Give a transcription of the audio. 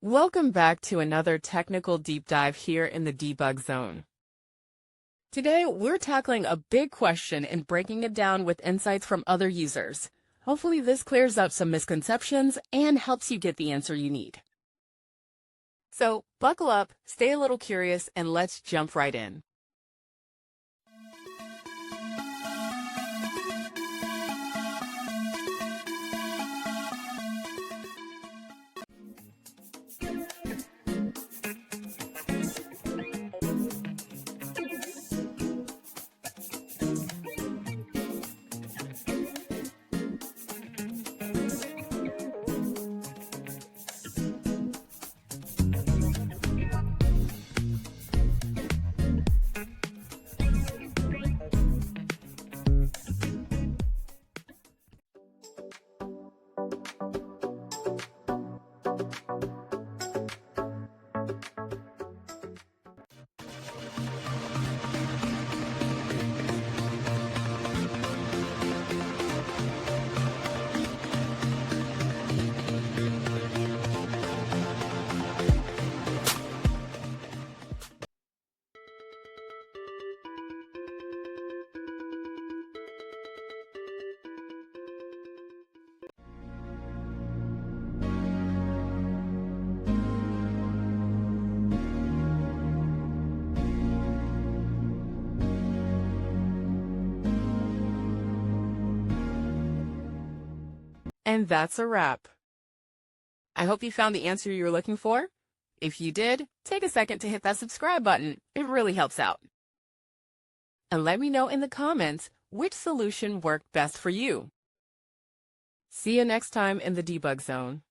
Welcome back to another technical deep dive here in the debug zone. Today, we're tackling a big question and breaking it down with insights from other users. Hopefully this clears up some misconceptions and helps you get the answer you need. So buckle up, stay a little curious, and let's jump right in. And that's a wrap. I hope you found the answer you were looking for. If you did, take a second to hit that subscribe button. It really helps out. And let me know in the comments which solution worked best for you. See you next time in the debug zone.